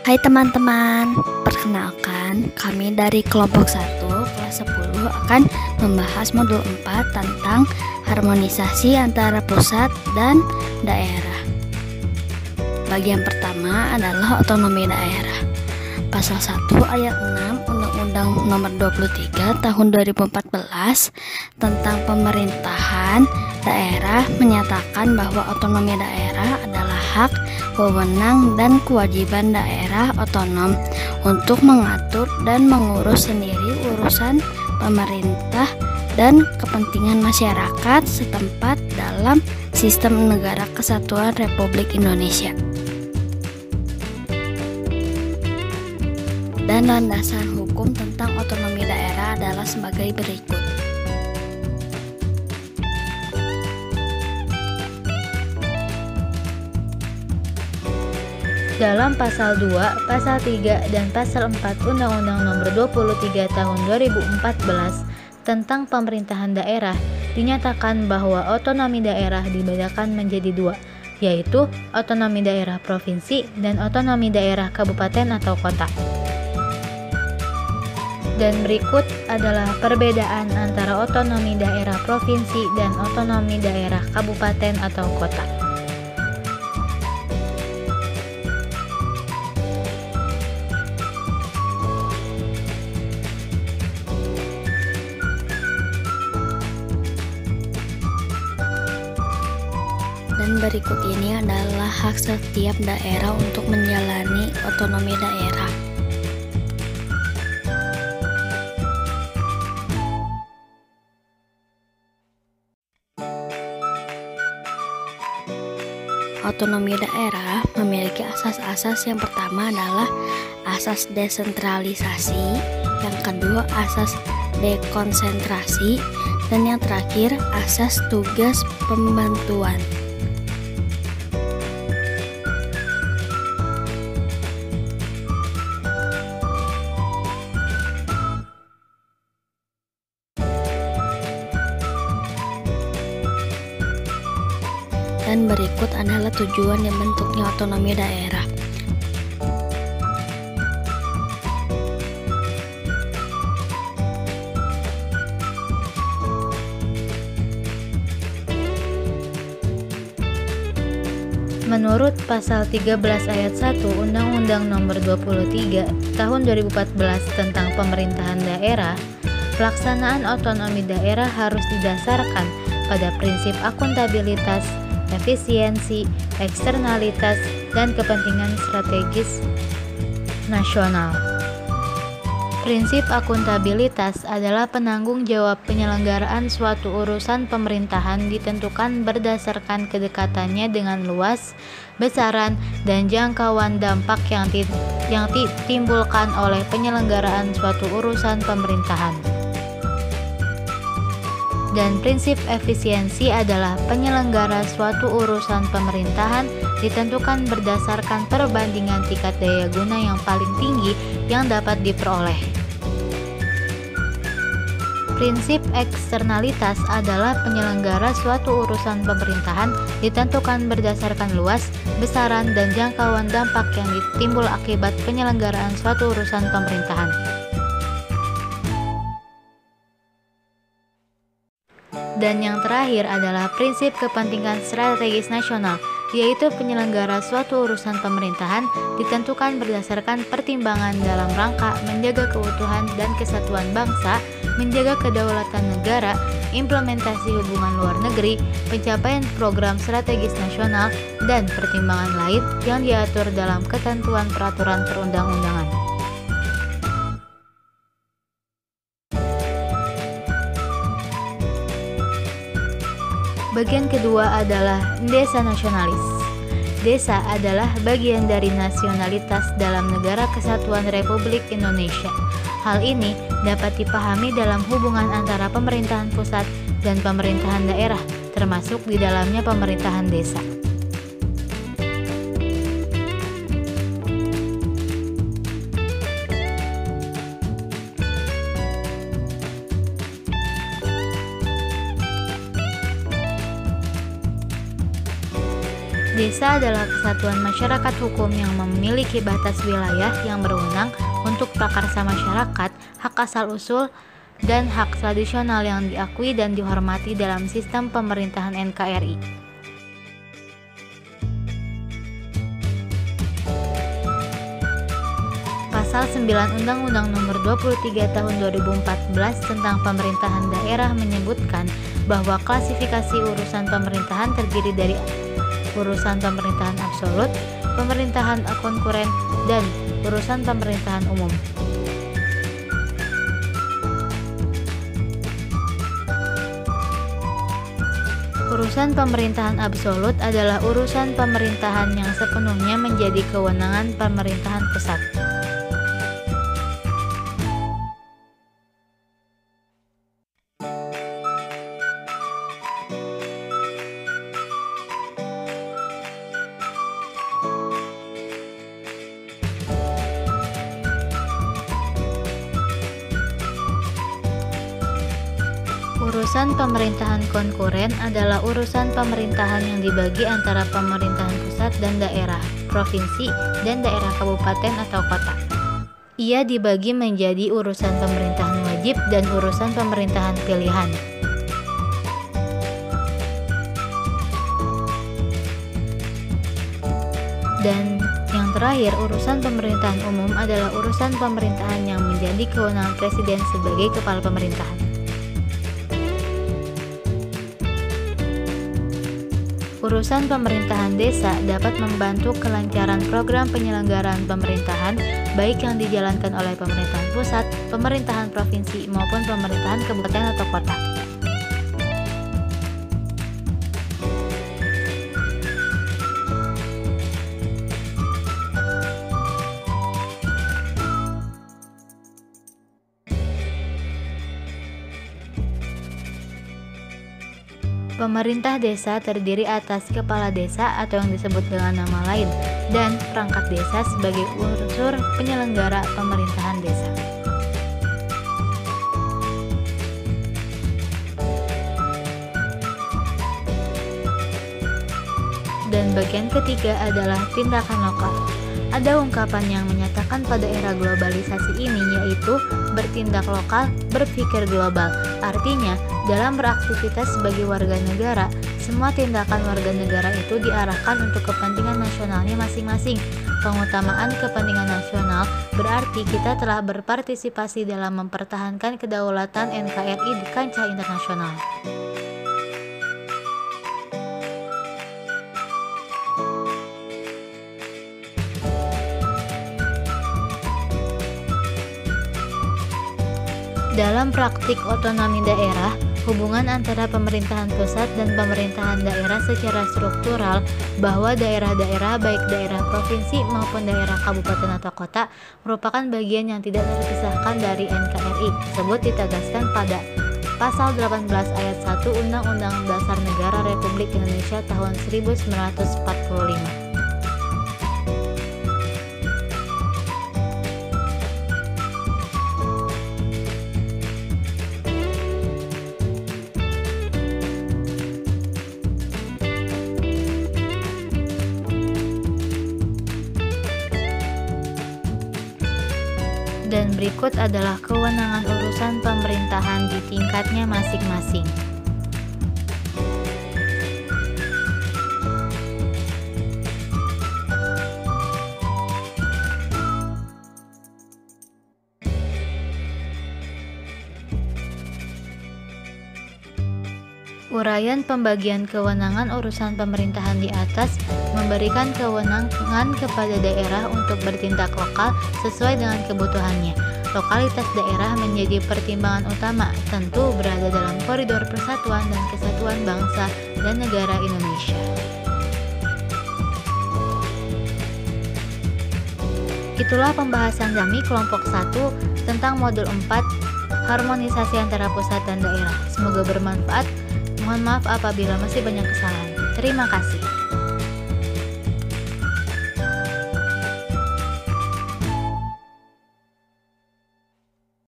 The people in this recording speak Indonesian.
Hai teman-teman, perkenalkan kami dari kelompok 1 kelas 10 akan membahas modul 4 tentang harmonisasi antara pusat dan daerah. Bagian pertama adalah otonomi daerah. Pasal 1 ayat 6 Undang-Undang Nomor 23 Tahun 2014 tentang pemerintahan daerah menyatakan bahwa otonomi daerah adalah hak, wewenang, dan kewajiban daerah otonom untuk mengatur dan mengurus sendiri urusan pemerintah dan kepentingan masyarakat setempat dalam sistem negara kesatuan Republik Indonesia. Dan landasan hukum tentang otonomi daerah adalah sebagai berikut. Dalam Pasal 2, Pasal 3, dan Pasal 4 Undang-Undang Nomor 23 Tahun 2014 tentang pemerintahan daerah dinyatakan bahwa otonomi daerah dibedakan menjadi dua, yaitu otonomi daerah provinsi dan otonomi daerah kabupaten atau kota. Dan berikut adalah perbedaan antara otonomi daerah provinsi dan otonomi daerah kabupaten atau kota. Dan berikut ini adalah hak setiap daerah untuk menjalani otonomi daerah. Otonomi daerah memiliki asas-asas. Yang pertama adalah asas desentralisasi, yang kedua asas dekonsentrasi, dan yang terakhir asas tugas pembantuan. Dan berikut adalah tujuan dibentuknya otonomi daerah. Menurut Pasal 13 ayat 1 Undang-Undang Nomor 23 Tahun 2014 tentang pemerintahan daerah, pelaksanaan otonomi daerah harus didasarkan pada prinsip akuntabilitas, efisiensi, eksternalitas, dan kepentingan strategis nasional. Prinsip akuntabilitas adalah penanggung jawab penyelenggaraan suatu urusan pemerintahan ditentukan berdasarkan kedekatannya dengan luas, besaran, dan jangkauan dampak yang ditimbulkan oleh penyelenggaraan suatu urusan pemerintahan. Dan prinsip efisiensi adalah penyelenggara suatu urusan pemerintahan ditentukan berdasarkan perbandingan tingkat daya guna yang paling tinggi yang dapat diperoleh. Prinsip eksternalitas adalah penyelenggara suatu urusan pemerintahan ditentukan berdasarkan luas, besaran, dan jangkauan dampak yang ditimbul akibat penyelenggaraan suatu urusan pemerintahan. Dan yang terakhir adalah prinsip kepentingan strategis nasional, yaitu penyelenggara suatu urusan pemerintahan ditentukan berdasarkan pertimbangan dalam rangka menjaga keutuhan dan kesatuan bangsa, menjaga kedaulatan negara, implementasi hubungan luar negeri, pencapaian program strategis nasional, dan pertimbangan lain yang diatur dalam ketentuan peraturan perundang-undangan. Bagian kedua adalah desa nasionalis. Desa adalah bagian dari nasionalitas dalam Negara Kesatuan Republik Indonesia. Hal ini dapat dipahami dalam hubungan antara pemerintahan pusat dan pemerintahan daerah, termasuk di dalamnya pemerintahan desa. Desa adalah kesatuan masyarakat hukum yang memiliki batas wilayah yang berwenang untuk prakarsa masyarakat, hak asal-usul, dan hak tradisional yang diakui dan dihormati dalam sistem pemerintahan NKRI. Pasal 9 Undang-Undang Nomor 23 Tahun 2014 tentang Pemerintahan Daerah menyebutkan bahwa klasifikasi urusan pemerintahan terdiri dari urusan pemerintahan absolut, pemerintahan konkuren, dan urusan pemerintahan umum. Urusan pemerintahan absolut adalah urusan pemerintahan yang sepenuhnya menjadi kewenangan pemerintahan pusat. Urusan pemerintahan konkuren adalah urusan pemerintahan yang dibagi antara pemerintahan pusat dan daerah, provinsi, dan daerah kabupaten atau kota. Ia dibagi menjadi urusan pemerintahan wajib dan urusan pemerintahan pilihan. Dan yang terakhir, urusan pemerintahan umum adalah urusan pemerintahan yang menjadi kewenangan presiden sebagai kepala pemerintahan. Urusan pemerintahan desa dapat membantu kelancaran program penyelenggaraan pemerintahan, baik yang dijalankan oleh pemerintahan pusat, pemerintahan provinsi, maupun pemerintahan kabupaten atau kota. Pemerintah desa terdiri atas kepala desa atau yang disebut dengan nama lain dan perangkat desa sebagai unsur penyelenggara pemerintahan desa. Dan bagian ketiga adalah tindakan lokal. Ada ungkapan yang menyatakan pada era globalisasi ini, yaitu bertindak lokal, berpikir global. Artinya, dalam beraktivitas sebagai warga negara, semua tindakan warga negara itu diarahkan untuk kepentingan nasionalnya masing-masing. Pengutamaan kepentingan nasional berarti kita telah berpartisipasi dalam mempertahankan kedaulatan NKRI di kancah internasional. Dalam praktik otonomi daerah, hubungan antara pemerintahan pusat dan pemerintahan daerah secara struktural bahwa daerah-daerah baik daerah provinsi maupun daerah kabupaten atau kota merupakan bagian yang tidak terpisahkan dari NKRI tersebut ditegaskan pada Pasal 18 Ayat 1 Undang-Undang Dasar Negara Republik Indonesia tahun 1945. Dan berikut adalah kewenangan urusan pemerintahan di tingkatnya masing-masing. Uraian pembagian kewenangan urusan pemerintahan di atas memberikan kewenangan kepada daerah untuk bertindak lokal sesuai dengan kebutuhannya. Lokalitas daerah menjadi pertimbangan utama, tentu berada dalam koridor persatuan dan kesatuan bangsa dan negara Indonesia. Itulah pembahasan kami kelompok 1 tentang modul 4, harmonisasi antara pusat dan daerah. Semoga bermanfaat. Mohon maaf apabila masih banyak kesalahan. Terima kasih.